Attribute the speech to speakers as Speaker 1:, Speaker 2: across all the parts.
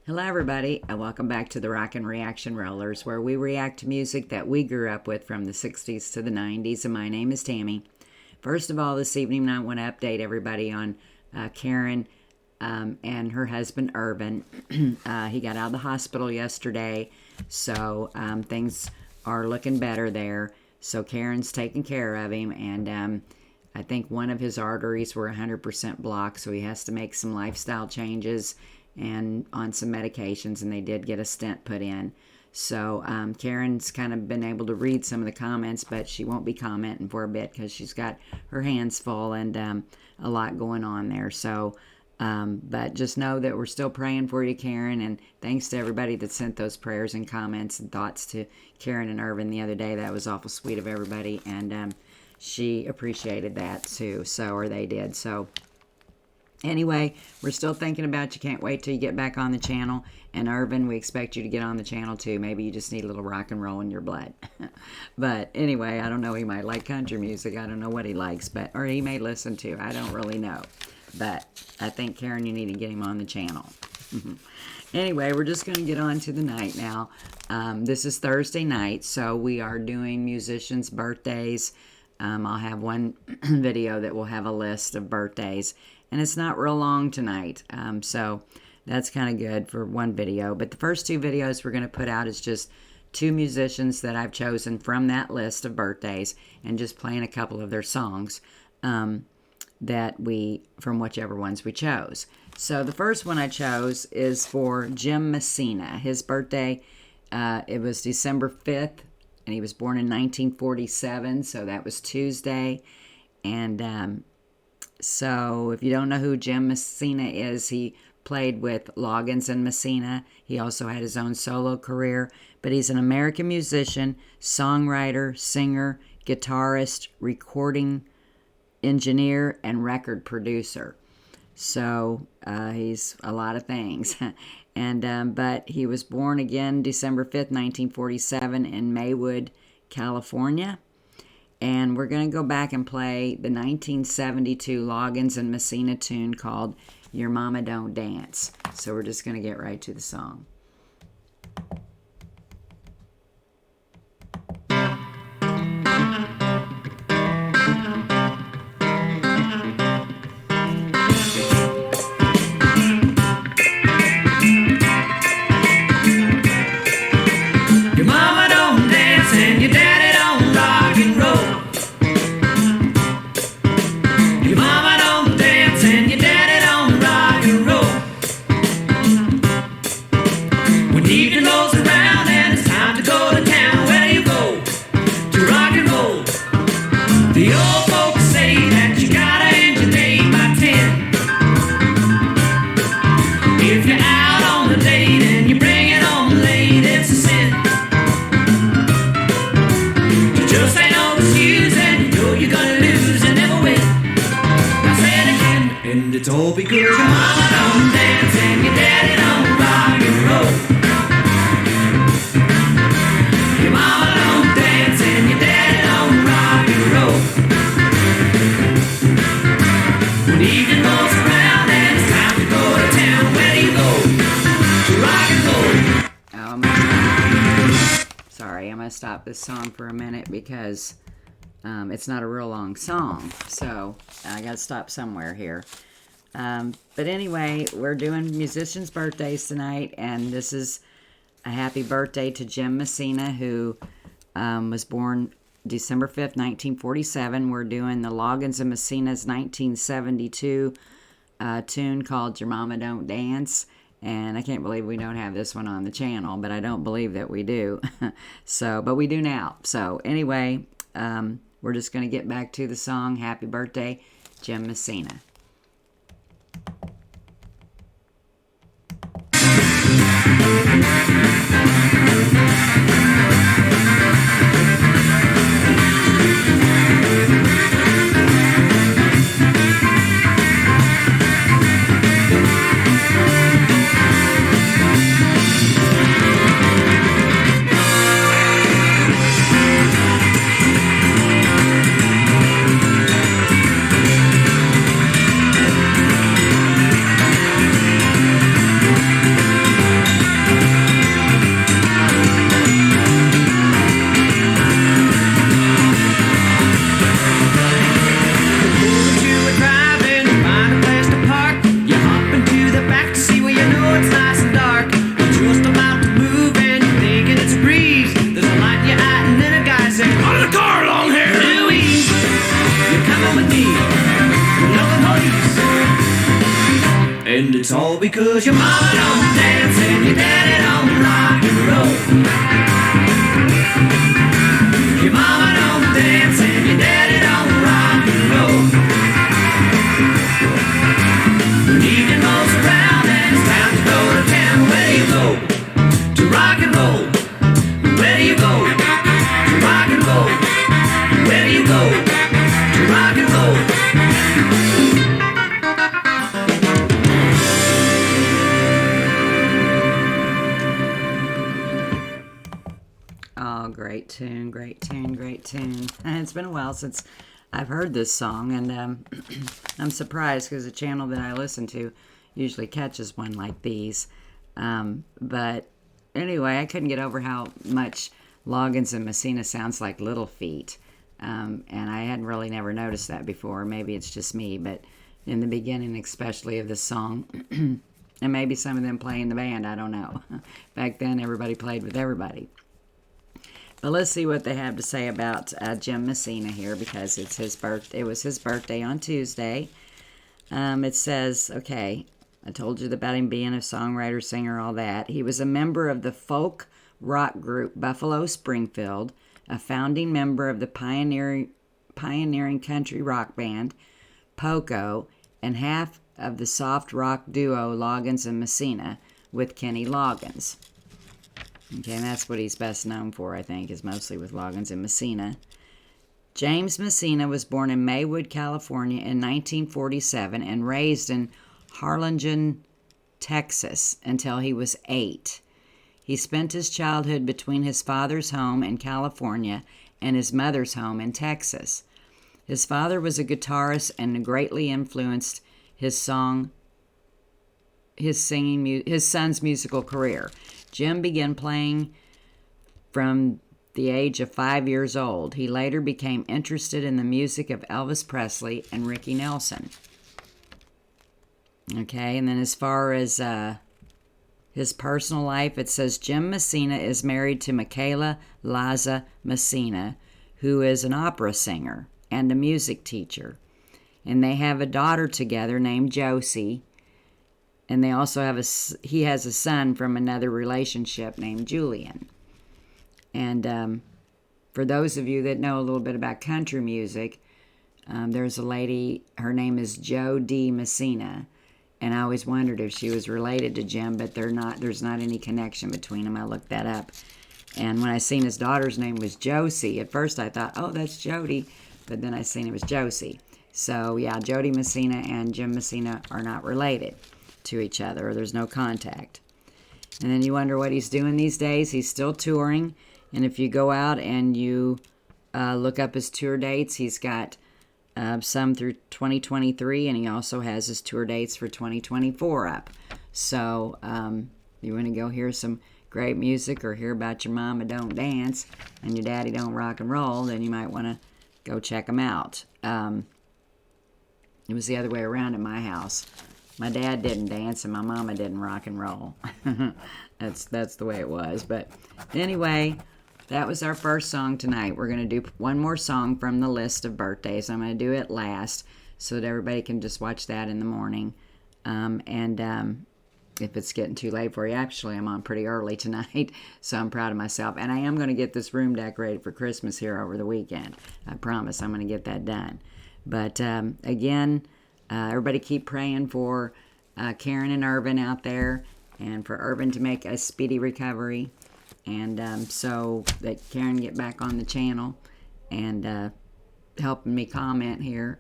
Speaker 1: Hello everybody, and welcome back to the Rockin Reaction Rollers, where we react to music that we grew up with from the 60s to the 90s, and my name is Tammy. First of all, this evening I want to update everybody on Karen and her husband Hermann. He got out of the hospital yesterday, so things are looking better there. So Karen's taking care of him, and I think one of his arteries were 100% blocked, so he has to make some lifestyle changes and on some medications, and they did get a stent put in. So Karen's kind of been able to read some of the comments, but she won't be commenting for a bit because she's got her hands full and a lot going on there. So, but just know that we're still praying for you, Karen, and thanks to everybody that sent those prayers and comments and thoughts to Karen and Irvin the other day. That was awful sweet of everybody, and she appreciated that too, so, or they did. So anyway, we're still thinking about you. Can't wait till you get back on the channel. And Irvin, we expect you to get on the channel too. Maybe you just need a little rock and roll in your blood. But anyway, I don't know. He might like country music. I don't know what he likes, but or he may listen to. I don't really know. But I think, Karen, you need to get him on the channel. Anyway, we're just going to get on to the night now. This is Thursday night, so we are doing musicians' birthdays. I'll have one video that will have a list of birthdays. And it's not real long tonight, so that's kind of good for one video. But the first two videos we're going to put out is just two musicians that I've chosen from that list of birthdays and just playing a couple of their songs from whichever ones we chose. So the first one I chose is for Jim Messina. His birthday, it was December 5th, and he was born in 1947, so that was Tuesday. And so if you don't know who Jim Messina is, he played with Loggins and Messina. He also had his own solo career, but he's an American musician, songwriter, singer, guitarist, recording engineer, and record producer. So he's a lot of things. And but he was born again December 5th, 1947 in Maywood, California. And we're going to go back and play the 1972 Loggins and Messina tune called Your Mama Don't Dance. So we're just going to get right to the song.
Speaker 2: Your mama don't dance and your daddy don't rock and roll. The old folks say that you gotta end your day by 10. If you're out on a date and you bring it home late, it's a sin. You just ain't no excuse and you know you're gonna lose and never win. I say it again, and it's all because your mama don't dance and your daddy don't rock and roll. Your mama don't dance and your daddy don't rock and roll. When evening rolls around and it's time to go to town, where do you go? To rock and roll.
Speaker 1: Sorry, I'm going to stop this song for a minute because it's not a real long song. So I got to stop somewhere here. But anyway, we're doing musicians' birthdays tonight, and this is a happy birthday to Jim Messina, who was born December 5th, 1947. We're doing the Loggins and Messina's 1972 tune called Your Mama Don't Dance. And I can't believe we don't have this one on the channel, but I don't believe that we do. So, but we do now. So anyway, we're just going to get back to the song. Happy birthday, Jim Messina.
Speaker 2: 'cause your mama don't dance and your daddy don't rock and roll. Your mama don't dance and your daddy don't rock and roll. When evening rolls around and it's time to go to town, where do you go? To rock and roll. Where do you go? To rock and roll. Where do you go? To rock and roll.
Speaker 1: Oh, great tune, great tune, great tune. And it's been a while since I've heard this song, and I'm surprised because the channel that I listen to usually catches one like these. But anyway, I couldn't get over how much Loggins and Messina sounds like Little Feat. And I hadn't really never noticed that before. Maybe it's just me, but in the beginning especially of this song, and maybe some of them play in the band, I don't know. Back then, everybody played with everybody. But let's see what they have to say about Jim Messina here, because it's his birthday. It was his birthday on Tuesday. It says, okay, I told you about him being a songwriter, singer, all that. He was a member of the folk rock group Buffalo Springfield, a founding member of the pioneering country rock band Poco, and half of the soft rock duo Loggins and Messina with Kenny Loggins. Okay, and that's what he's best known for, I think, is mostly with Loggins and Messina. James Messina was born in Maywood, California in 1947 and raised in Harlingen, Texas until he was 8. He spent his childhood between his father's home in California and his mother's home in Texas. His father was a guitarist and greatly influenced his son's musical career. Jim began playing from the age of 5 years old. He later became interested in the music of Elvis Presley and Ricky Nelson. Okay, and then as far as his personal life, it says Jim Messina is married to Michaela Laza Messina, who is an opera singer and a music teacher. And they have a daughter together named Josie. And they also have he has a son from another relationship named Julian. And for those of you that know a little bit about country music, there's a lady, her name is Jo D. Messina. And I always wondered if she was related to Jim, but there's not any connection between them. I looked that up. And when I seen his daughter's name was Josie, at first I thought, oh, that's Jody. But then I seen it was Josie. So, yeah, Jody Messina and Jim Messina are not related to each other, or there's no contact. And then you wonder what he's doing these days. He's still touring, and if you go out and you look up his tour dates, he's got some through 2023, and he also has his tour dates for 2024 up. So you want to go hear some great music or hear about your mama don't dance and your daddy don't rock and roll, then you might want to go check them out. It was the other way around at my house. My dad didn't dance and my mama didn't rock and roll. That's the way it was. But anyway, that was our first song tonight. We're going to do one more song from the list of birthdays. I'm going to do it last so that everybody can just watch that in the morning. If it's getting too late for you, actually, I'm on pretty early tonight, so I'm proud of myself. And I am going to get this room decorated for Christmas here over the weekend. I promise I'm going to get that done. But again, everybody keep praying for Karen and Irvin out there, and for Irvin to make a speedy recovery, and so that Karen get back on the channel and helping me comment here.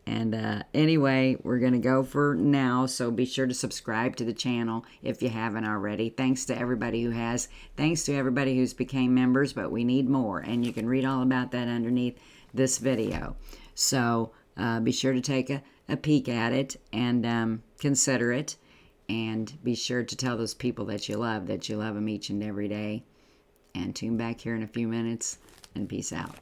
Speaker 1: And anyway, we're going to go for now, so be sure to subscribe to the channel if you haven't already. Thanks to everybody who has. Thanks to everybody who's became members, but we need more, and you can read all about that underneath this video. So be sure to take a peek at it and consider it, and be sure to tell those people that you love them each and every day. And tune back here in a few minutes, and peace out.